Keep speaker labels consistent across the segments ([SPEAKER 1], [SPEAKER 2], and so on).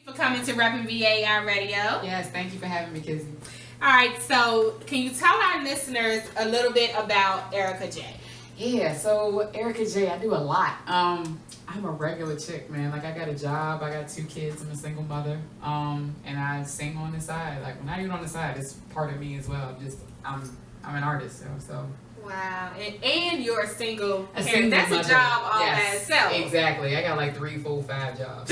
[SPEAKER 1] For coming to REPNVA iRadio.
[SPEAKER 2] Yes, thank you for having me, Kizzy.
[SPEAKER 1] All right, so can you tell our listeners a little bit about Erikka J?
[SPEAKER 2] Yeah, so Erikka J, I do a lot. I'm a regular chick, man. Like, I got a job, I got 2 kids, I'm a single mother, and I sing on the side. Like, not even on the side, it's part of me as well. I'm an artist, so.
[SPEAKER 1] Wow, and you're a single parent.
[SPEAKER 2] Single
[SPEAKER 1] That's
[SPEAKER 2] mother.
[SPEAKER 1] A job all by itself.
[SPEAKER 2] Exactly. I got like 3, 4, 5 jobs.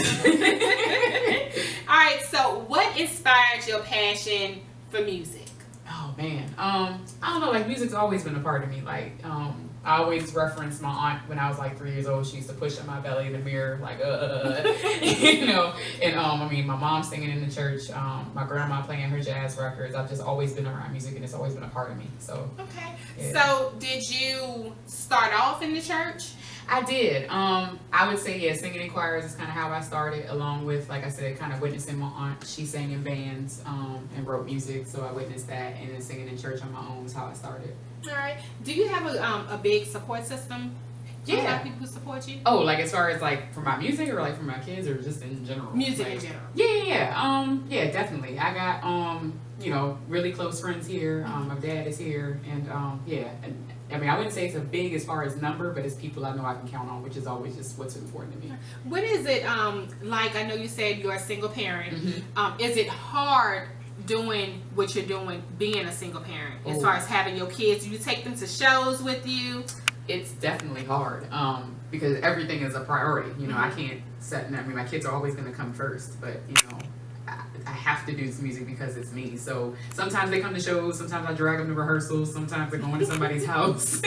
[SPEAKER 1] All right, so what inspired your passion for music?
[SPEAKER 2] Oh man, I don't know. Like, music's always been a part of me. Like, I always reference my aunt when I was like 3 years old. She used to push up my belly in the mirror, like, you know. And I mean, my mom singing in the church, my grandma playing her jazz records. I've just always been around music, and it's always been a part of me. So.
[SPEAKER 1] Okay.
[SPEAKER 2] Yeah.
[SPEAKER 1] So, did you start off in the church?
[SPEAKER 2] I did. I would say, yeah, singing in choirs is kind of how I started, along with, like I said, kind of witnessing my aunt. She sang in bands and wrote music, so I witnessed that, and then singing in church on my own is how I started.
[SPEAKER 1] All right. Do you have a big support system?
[SPEAKER 2] Yeah.
[SPEAKER 1] A lot of people who support you?
[SPEAKER 2] Oh, like as far as like for my music or like for my kids or just in general?
[SPEAKER 1] Music
[SPEAKER 2] like,
[SPEAKER 1] in general.
[SPEAKER 2] Yeah. Yeah, definitely. I got you know, really close friends here. My dad is here, and yeah. And I mean, I wouldn't say it's a big as far as number, but it's people I know I can count on, which is always just what's important to me.
[SPEAKER 1] What is it like? I know you said you're a single parent.
[SPEAKER 2] Mm-hmm.
[SPEAKER 1] Is it hard doing what you're doing, being a single parent, as
[SPEAKER 2] Oh.
[SPEAKER 1] far as having your kids? Do you take them to shows with you?
[SPEAKER 2] It's definitely hard because everything is a priority. You know, I can't set. I mean, my kids are always going to come first, but you know, I have to do this music because it's me. So sometimes they come to shows, sometimes I drag them to rehearsals, sometimes they're going to somebody's house.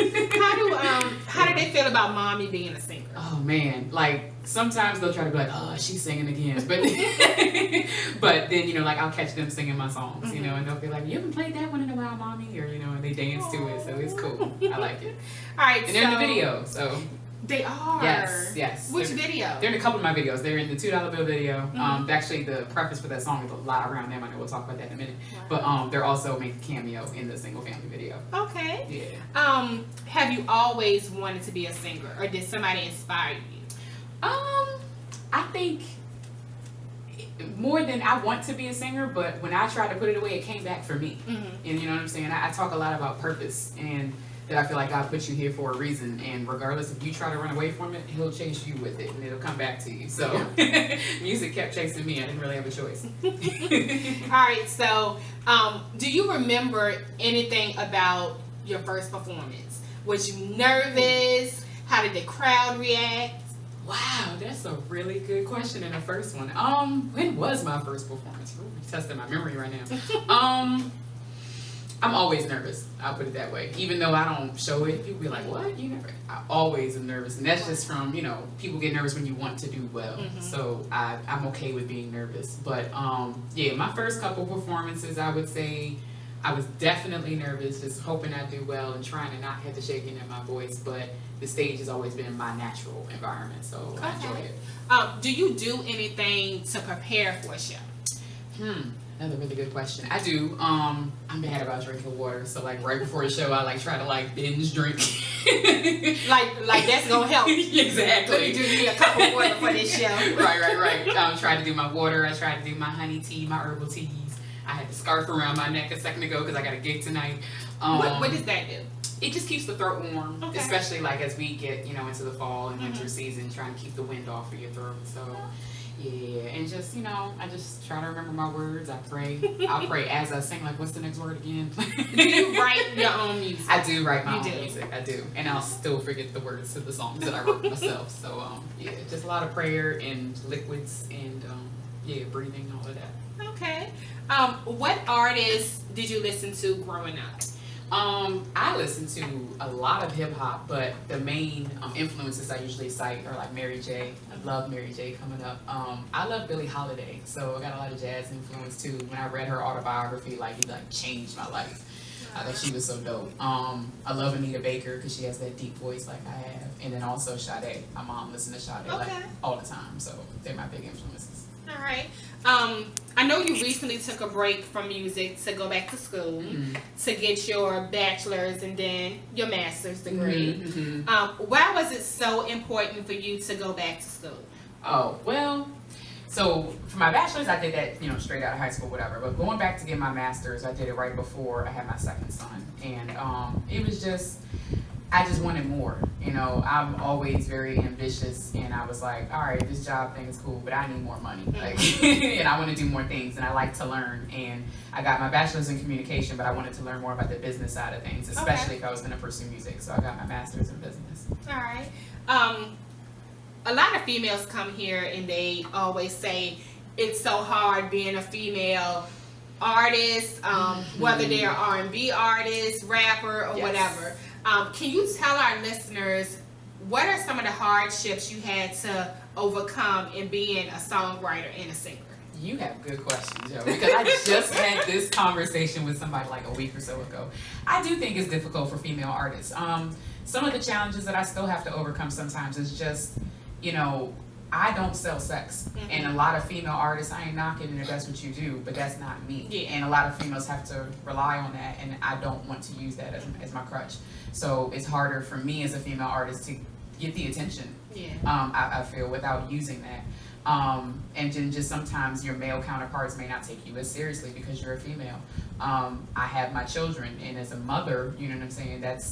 [SPEAKER 1] How do they feel about mommy being a singer?
[SPEAKER 2] Oh man, like sometimes they'll try to be like, oh, she's singing again, but but then, you know, like I'll catch them singing my songs, you know, and they'll be like, you haven't played that one in a while, mommy, or you know, and they dance to it, so it's cool. I like it.
[SPEAKER 1] All right,
[SPEAKER 2] And they're in the video, so.
[SPEAKER 1] They are.
[SPEAKER 2] Yes.
[SPEAKER 1] Which video?
[SPEAKER 2] They're in a couple of my videos. They're in the $2 bill video. Actually, the preface for that song is a lot around them. I know we'll talk about that in a minute.
[SPEAKER 1] Wow.
[SPEAKER 2] But they're also making a cameo in the single family video.
[SPEAKER 1] Okay.
[SPEAKER 2] Yeah.
[SPEAKER 1] Have you always wanted to be a singer, or did somebody inspire you?
[SPEAKER 2] I think more than I want to be a singer, but when I tried to put it away, it came back for me. And you know what I'm saying? I talk a lot about purpose, and that I feel like God put you here for a reason, and regardless if you try to run away from it, He'll chase you with it, and it'll come back to you. So music kept chasing me. I didn't really have a choice.
[SPEAKER 1] All right, so do you remember anything about your first performance? Was you nervous? How did the crowd react?
[SPEAKER 2] Wow, that's a really good question in the first one. When was my first performance? Ooh, you're testing my memory right now. I'm always nervous. I'll put it that way. Even though I don't show it, people be like, what? You never? I always am nervous. And that's just from, you know, people get nervous when you want to do well. So I'm okay with being nervous. But yeah, my first couple performances, I would say I was definitely nervous, just hoping I'd do well and trying to not have the shaking in my voice. But the stage has always been my natural environment, so I enjoy it.
[SPEAKER 1] Do you do anything to prepare for a show?
[SPEAKER 2] Another really good question. I do. I'm bad about drinking water, so like right before the show, I like try to like binge drink.
[SPEAKER 1] like that's gonna help.
[SPEAKER 2] Exactly.
[SPEAKER 1] You need a cup of water for this show.
[SPEAKER 2] Right. Try to do my water. I try to do my honey tea, my herbal teas. I had the scarf around my neck a second ago because I got a gig tonight.
[SPEAKER 1] What does that do?
[SPEAKER 2] It just keeps the throat warm,
[SPEAKER 1] Okay.
[SPEAKER 2] especially like as we get, you know, into the fall and winter season, trying to keep the wind off of your throat. So. Yeah, and just, you know, I just try to remember my words. I pray. I'll pray as I sing, like, what's the next word again?
[SPEAKER 1] Do you write your own music?
[SPEAKER 2] I do write my own music. I do. And I'll still forget the words to the songs that I wrote myself. So, yeah, just a lot of prayer and liquids and, yeah, breathing, all of that.
[SPEAKER 1] Okay. What artists did you listen to growing up?
[SPEAKER 2] I listen to a lot of hip hop, but the main influences I usually cite are like Mary J. I love Mary J. coming up. I love Billie Holiday, so I got a lot of jazz influence too. When I read her autobiography, like it like changed my life. I thought she was so dope. I love Anita Baker because she has that deep voice like I have, and then also Sade. My mom listens to Sade like all the time, so they're my big influences.
[SPEAKER 1] All right. I know you recently took a break from music to go back to school to get your bachelor's and then your master's degree. Why was it so important for you to go back to school?
[SPEAKER 2] Oh, well, So for my bachelor's, I did that, you know, straight out of high school, whatever. But going back to get my master's, I did it right before I had my second son, and it was just, I just wanted more. You know, I'm always very ambitious, and I was like, all right, this job thing is cool, but I need more money, like, and I want to do more things, and I like to learn. And I got my bachelor's in communication, but I wanted to learn more about the business side of things, especially if I was going to pursue music. So I got my master's in business.
[SPEAKER 1] All right. A lot of females come here and they always say it's so hard being a female artist, whether they're R&B artist, rapper, or whatever. Can you tell our listeners what are some of the hardships you had to overcome in being a songwriter and a singer?
[SPEAKER 2] You have good questions, Joe, because I just had this conversation with somebody like a week or so ago. I do think it's difficult for female artists. Some of the challenges that I still have to overcome sometimes is just, you know, I don't sell sex. And a lot of female artists, I ain't knocking it if that's what you do, but that's not me. Yeah. And a lot of females have to rely on that, and I don't want to use that as my crutch. So it's harder for me as a female artist to get the attention, I feel, without using that. And then just sometimes your male counterparts may not take you as seriously because you're a female. I have my children, and as a mother, you know what I'm saying, that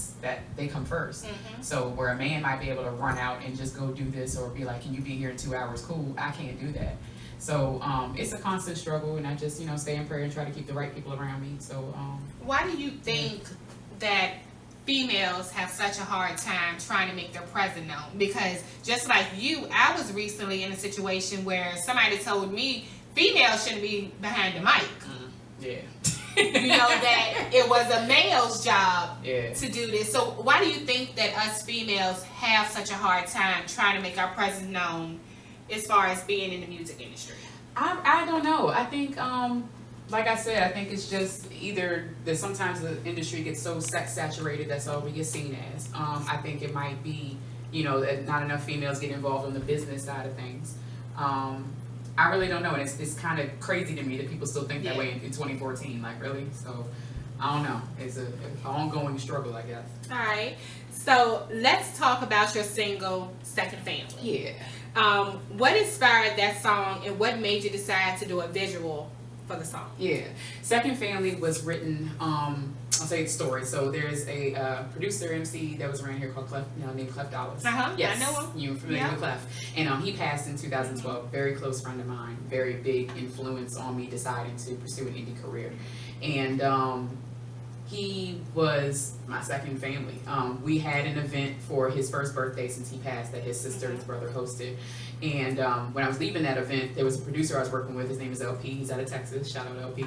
[SPEAKER 2] they come first. So where a man might be able to run out and just go do this or be like, can you be here in 2 hours? Cool, I can't do that. So it's a constant struggle, and I just, you know, stay in prayer and try to keep the right people around me. So
[SPEAKER 1] why do you think that females have such a hard time trying to make their presence known? Because just like you, I was recently in a situation where somebody told me females shouldn't be behind the mic.
[SPEAKER 2] Yeah.
[SPEAKER 1] You know, that it was a male's job to do this. So why do you think that us females have such a hard time trying to make our presence known as far as being in the music industry?
[SPEAKER 2] I don't know. I think like I said, I think it's just either that sometimes the industry gets so sex saturated, that's all we get seen as. I think it might be, you know, that not enough females get involved on the business side of things. I really don't know, and it's kind of crazy to me that people still think that way in 2014. Like, really? So I don't know. It's an ongoing struggle, I guess.
[SPEAKER 1] All right. So let's talk about your single, Second Family.
[SPEAKER 2] Yeah.
[SPEAKER 1] What inspired that song, and what made you decide to do a visual for the song?
[SPEAKER 2] Yeah. Second Family was written, I'll tell you the story. So there's a producer MC that was around here called Clef, named Clef Dollars. Yes,
[SPEAKER 1] I know him.
[SPEAKER 2] You're familiar with Clef. And he passed in 2012. Very close friend of mine. Very big influence on me deciding to pursue an indie career. And he was my second family. We had an event for his first birthday since he passed that his sister and his brother hosted. And when I was leaving that event, there was a producer I was working with. His name is LP. He's out of Texas. Shout out LP.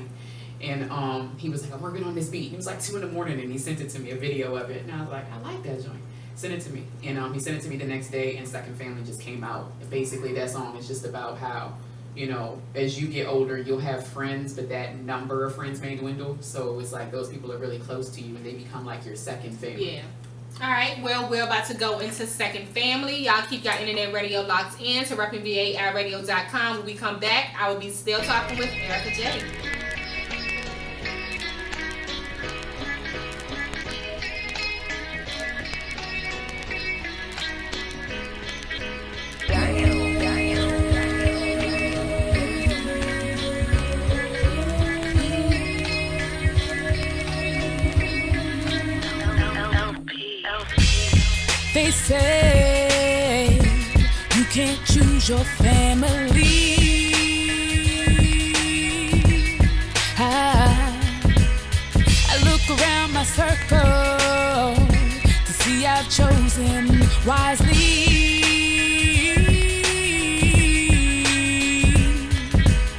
[SPEAKER 2] And he was like, I'm working on this beat. And it was like 2 a.m, and he sent it to me, a video of it. And I was like, I like that joint. Send it to me. And he sent it to me the next day, and Second Family just came out. And basically, that song is just about how, you know, as you get older, you'll have friends, but that number of friends may dwindle. So it's like those people are really close to you, and they become like your second family.
[SPEAKER 1] Yeah. All right. Well, we're about to go into Second Family. Y'all keep your internet radio locked in to REPNVA, iRadio.com. When we come back, I will be still talking with Erikka J.
[SPEAKER 3] They say you can't choose your family. I look around my circle to see I've chosen wisely.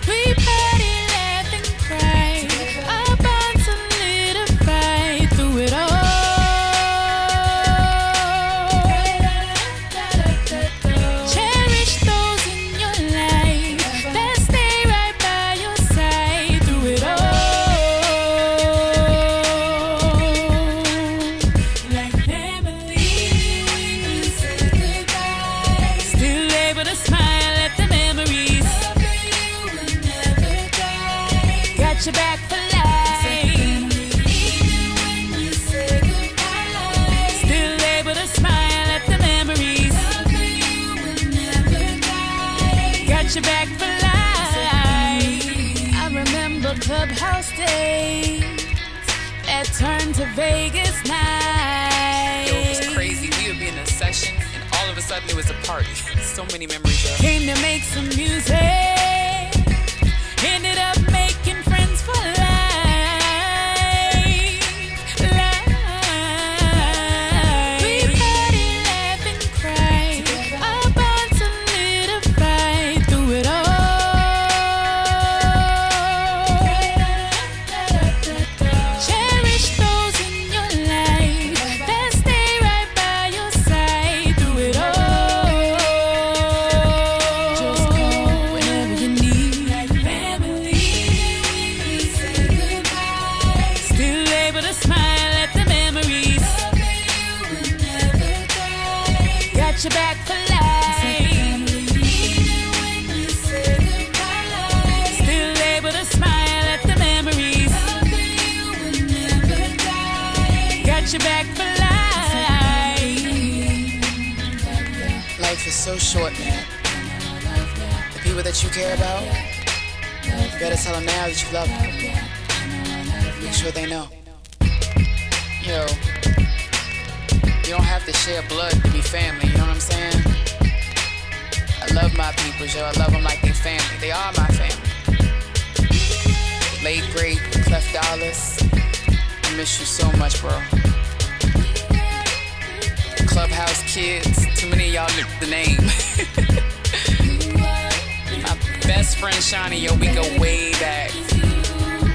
[SPEAKER 3] We party, laugh, and cry, our bonds solidify through it all. Got your back for life. Even when you say goodbye, still able to smile at the memories. Love you will never die. Got your back for life. clubhouse days that turned to Vegas nights.
[SPEAKER 4] Yo, it was crazy. We would be in a session, and all of a sudden it was a party. So many memories, yo.
[SPEAKER 3] Came to make some music, ended up making friends for life. We party, laugh, and cry. Our bond solidified through it all. Cherish those in your life that stay right by your side through it all. Just call whenever you need family. Still able to smile at the memories. Got your back for life. Still able to smile at the memories. Got your back for life.
[SPEAKER 4] Life is so short, man. The people that you care about, you better tell them now that you love them. Make sure they know. Yo, you don't have to share blood to be family, you know what I'm saying? I love my people, yo. I love them like they family. They are my family. Late, great, Clef Dollars. I miss you so much, bro. Clubhouse kids. Too many of y'all know the name. My best friend Shawnee, yo, we go way back.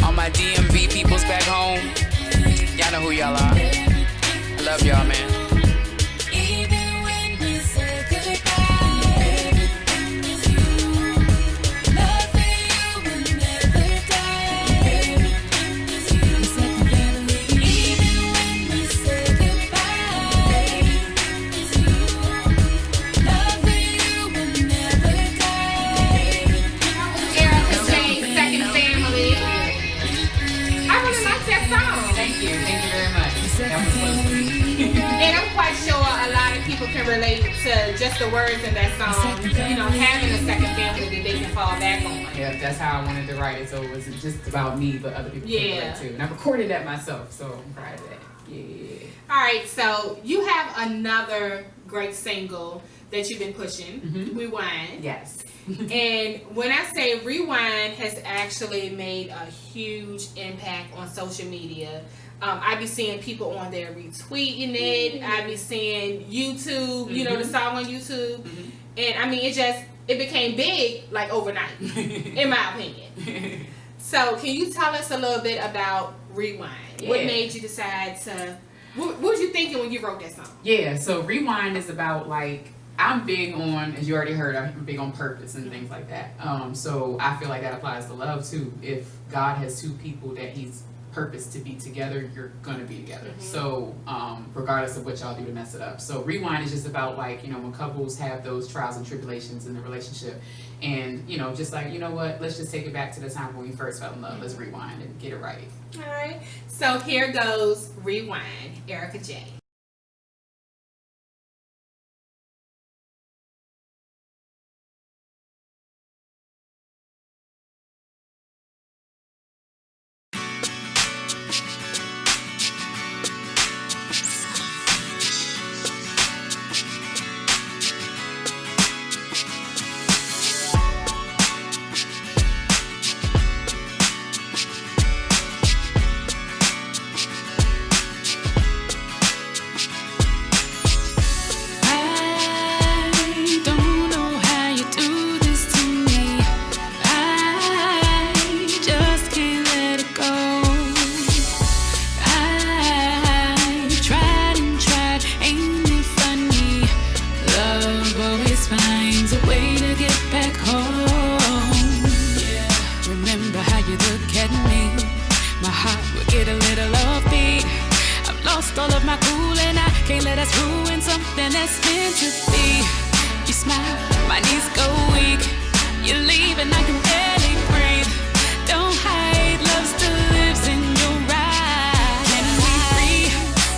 [SPEAKER 4] All my DMV peoples back home, y'all know who y'all are. I love y'all, man.
[SPEAKER 3] Even when we say goodbye, everything is you. Love for you will never die. Everything is you. Second family. Even when we say goodbye, everything is you. Love for you will never die.
[SPEAKER 1] Erikka Jane, Second Family. I really like that song.
[SPEAKER 2] Thank you very much. That was fun.
[SPEAKER 1] And I'm quite sure a lot of people can relate to just the words in that song. You know, having a second family that they can fall back on.
[SPEAKER 2] Yeah, that's how I wanted to write it, so it wasn't just about me, but other people
[SPEAKER 1] Yeah.
[SPEAKER 2] can relate too. And I recorded that myself, so I'm proud of that. Yeah.
[SPEAKER 1] All right, so you have another great single that you've been pushing,
[SPEAKER 2] Mhm.
[SPEAKER 1] Rewind.
[SPEAKER 2] Yes.
[SPEAKER 1] And when I say Rewind has actually made a huge impact on social media. I be seeing people on there retweeting it. I be seeing YouTube, you know, the song on YouTube. And I mean, it became big like overnight, in my opinion. So can you tell us a little bit about Rewind? What
[SPEAKER 2] Yeah.
[SPEAKER 1] made you decide to, what was you thinking when you wrote that song?
[SPEAKER 2] Yeah, so Rewind is about like, I'm big on, as you already heard, I'm big on purpose and things like that. So I feel like that applies to love too. If God has two people that he's purposed to be together, you're gonna be together. So regardless of what y'all do to mess it up. So Rewind is just about like, you know, when couples have those trials and tribulations in the relationship and, you know, just like, you know what, let's just take it back to the time when we first fell in love. Let's rewind and get it right.
[SPEAKER 1] All right. So here goes Rewind, Erikka J.
[SPEAKER 3] All of my cool and I can't let us ruin something that's meant to be. You smile, my knees go weak. You leave and I can barely breathe. Don't hide, love still lives in your eyes. Can we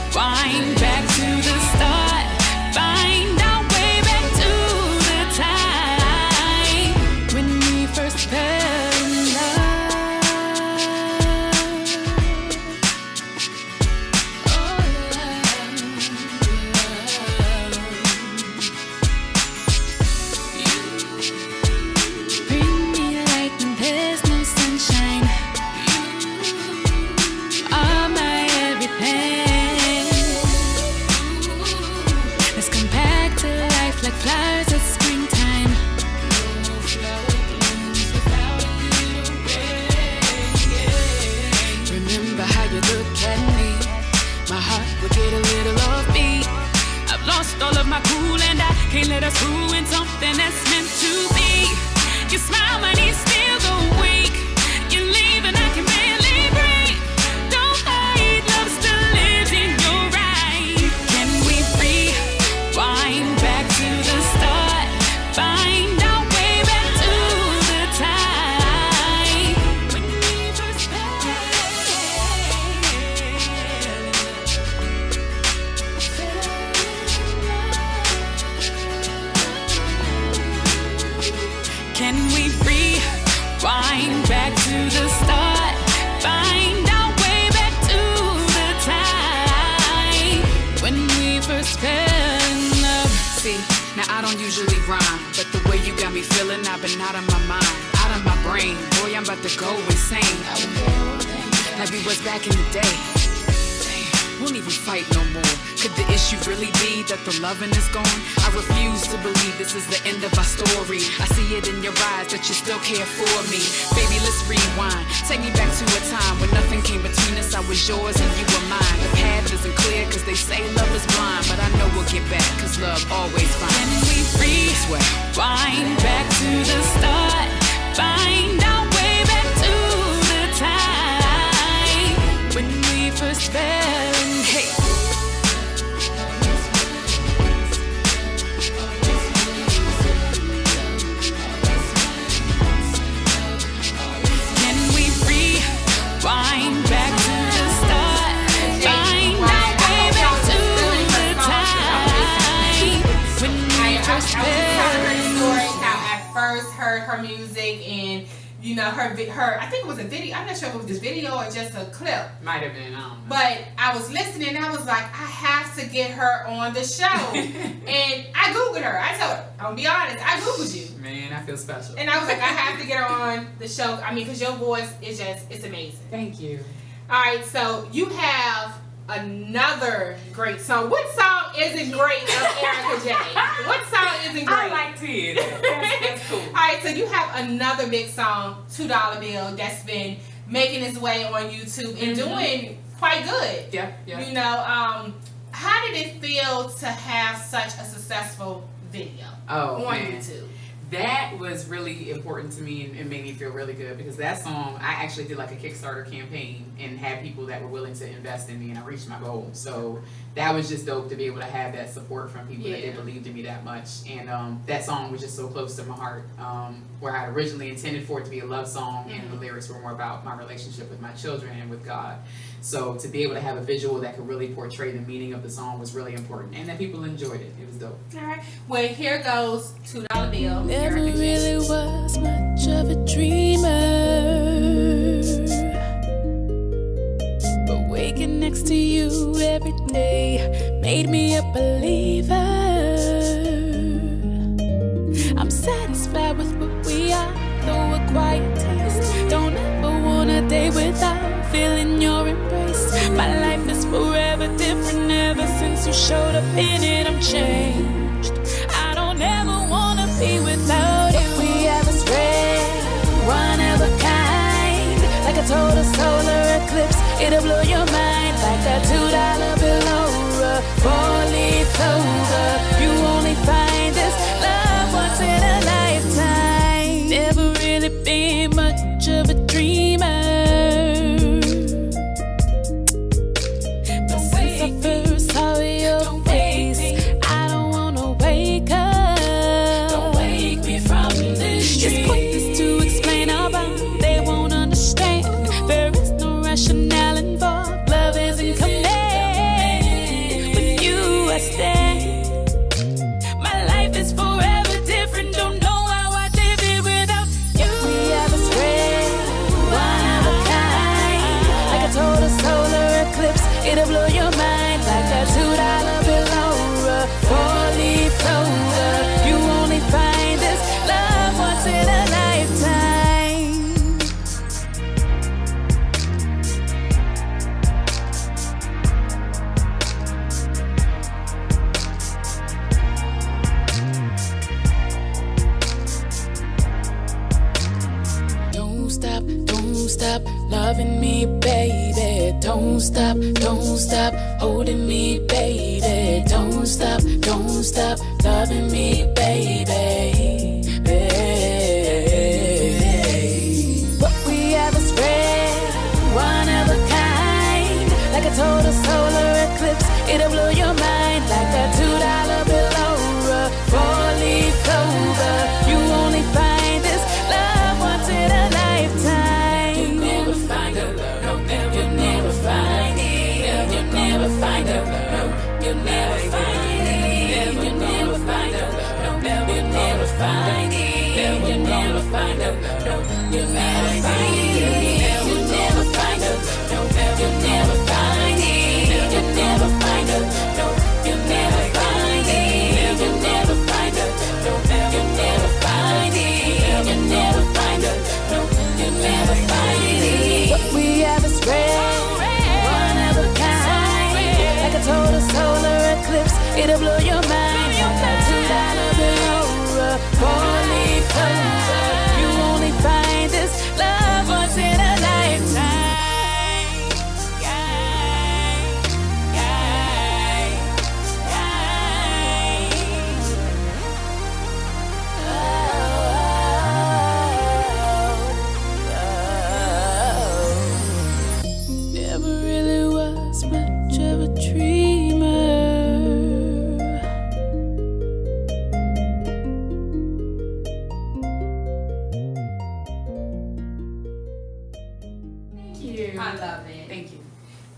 [SPEAKER 3] rewind back to the start? Find our way back to the time when we first fell in love. and I can't let us ruin something that's meant to be. Your smile, my knees still go weak. You leave and I can barely breathe. Don't hide, love still lives in your eyes. Can we rewind back to the start? Find our way back to the time when we first met. Can we rewind back to the start? Find our way back to the time when we first fell in love.
[SPEAKER 2] See, now I don't usually rhyme, but the way you got me feeling, I've been out of my mind, out of my brain. Boy, I'm about to go insane. Like we was back in the day. Won't even fight no more. Could the issue really be that the loving is gone? I refuse to believe this is the end of our story. I see it in your eyes that you still care for me. Baby, let's rewind. Take me back to a time when nothing came between us. I was yours and you were mine. The path isn't clear cause they say love is blind, but I know we'll get back cause love always finds.
[SPEAKER 3] Can we rewind back to the start? Find our way back to the time when we first fell in. Hey. Can we rewind back to the start? Find our way back to the time when we first
[SPEAKER 1] I was telling her
[SPEAKER 3] fell
[SPEAKER 1] the
[SPEAKER 3] in.
[SPEAKER 1] story how I first heard her music and you know her I think it was a video. I'm not sure if it was a video or just a clip.
[SPEAKER 2] Might have been, I don't know.
[SPEAKER 1] But I was listening and I was like, I have to get her on the show. And I Googled her. I told her, I'll be honest, I Googled you.
[SPEAKER 2] Man, I feel special.
[SPEAKER 1] And I was like, I have to get her on the show. I mean, because your voice is it's amazing.
[SPEAKER 2] Thank you.
[SPEAKER 1] All right, so you have another great song. What song isn't great of Erikka J? What song isn't great?
[SPEAKER 2] I like to. That's cool.
[SPEAKER 1] All right, so you have another big song, $2 Bill, that's been making its way on YouTube and doing quite good.
[SPEAKER 2] Yeah, yeah.
[SPEAKER 1] You know, how did it feel to have such a successful video on
[SPEAKER 2] Man.
[SPEAKER 1] YouTube?
[SPEAKER 2] That was really important to me and made me feel really good because that song, I actually did like a Kickstarter campaign and had people that were willing to invest in me and I reached my goal. So that was just dope to be able to have that support from people that they believed in me that much. And that song was just so close to my heart, where I originally intended for it to be a love song and the lyrics were more about my relationship with my children and with God. So to be able to have a visual that could really portray the meaning of the song was really important and that people enjoyed it. It was dope.
[SPEAKER 1] All right. Well, here goes $2 Bill.
[SPEAKER 3] Never
[SPEAKER 1] Erikka J.
[SPEAKER 3] really was much of a dreamer, but waking next to you every day made me a believer. I'm satisfied with what we are, though a quiet taste. Don't ever want a day without feeling your embrace. My life is forever different ever since you showed up in it. I'm changed. I don't ever wanna be without you. What we have is rare, one of a kind, like a total solar eclipse. It'll blow your mind like a $2 bill or a 4-leaf clover. You only find this love once in a lifetime. Never really been much of a dreamer, but since I first saw your face, I don't wanna wake up. Don't wake me from this dream. It's pointless to explain about, they won't understand. There is no rationale involved. Love isn't command. loving me, baby. Don't stop holding me, baby. Don't stop loving me, baby. What we have is rare, one of a kind, like a total solar eclipse. It'll blow your mind like a $2 bill or a 4-leaf clover. You only find this love once in a lifetime. You'll never find a love, no, you'll never find it. You'll never find a love, you'll never find it. You'll never find a love, no, you'll never find it. You'll never find a love, no, you'll never find it. You'll never find a love, no, you'll never find it. You'll never find a love, no, you'll never find it. You'll never find a love, no, you'll never find it. You'll never find a love, no, you'll never find it. What we have is rare, one of a kind, like a total solar eclipse. It'll blow your mind. $2 bill or a 4-leaf clover. You only find this love once in a lifetime. Never really was much of a dreamer.
[SPEAKER 2] Thank you.
[SPEAKER 1] I love it.
[SPEAKER 2] Thank you.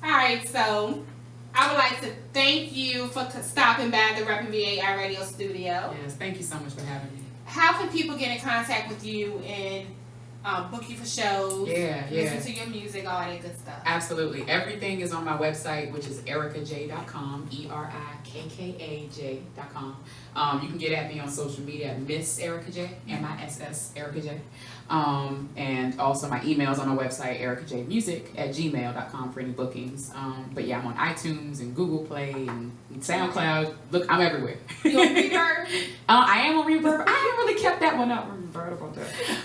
[SPEAKER 1] All right, so I would like to thank you for stopping by the REPNVA iRadio studio.
[SPEAKER 2] Yes, thank you so much for having me.
[SPEAKER 1] How can people get in contact with you and book you for shows? Listen to your music, all that good stuff.
[SPEAKER 2] Absolutely. Everything is on my website, which is erikkaj.com, ERIKKAJ.com. You can get at me on social media at Miss Erikka J, MISS Erikka J. And also my email's on my website, erikkajmusic@gmail.com for any bookings. But yeah, I'm on iTunes and Google Play and SoundCloud. Look, I'm everywhere.
[SPEAKER 1] You on Reverb?
[SPEAKER 2] I am on Reverb. I haven't really kept that one up.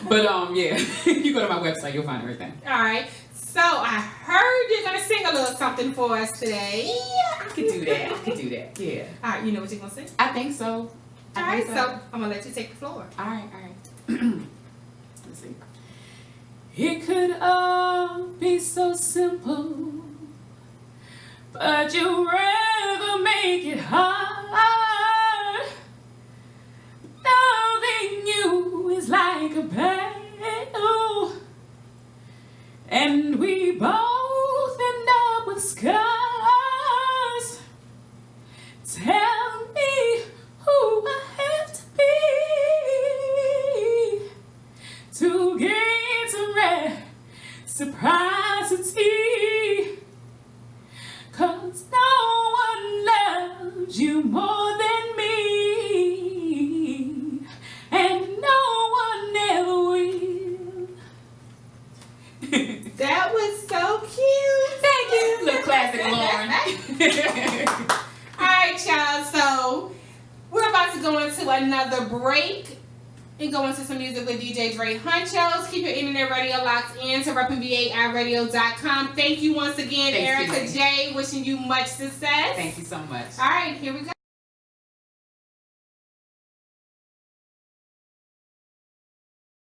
[SPEAKER 2] But yeah, you go to my website, you'll find everything.
[SPEAKER 1] All right. So I heard you're gonna sing a little something for us today.
[SPEAKER 2] Yeah, I could do that. Yeah.
[SPEAKER 1] All right. You know what you're gonna sing?
[SPEAKER 2] I think so.
[SPEAKER 1] All right. So I'm gonna let you take the floor.
[SPEAKER 2] All right. Let's see. It could all be so simple, but you'd rather make it hard. Loving you is like a battle, and we both end up with scars. Tell me who I have to be to gain some reciprocity, 'cause no one loves you more than me, and no one ever will.
[SPEAKER 1] That was so cute.
[SPEAKER 2] Thank you. Little classic Lauren.
[SPEAKER 1] All right, y'all. So we're about to go into another break and go into some music with DJ Dre Hunchos. Keep your internet radio locked in to REPNVAiRadio.com. Thank you once again,
[SPEAKER 2] Thanks,
[SPEAKER 1] Erikka J. Wishing you much success.
[SPEAKER 2] Thank you so much.
[SPEAKER 1] All right, here we go.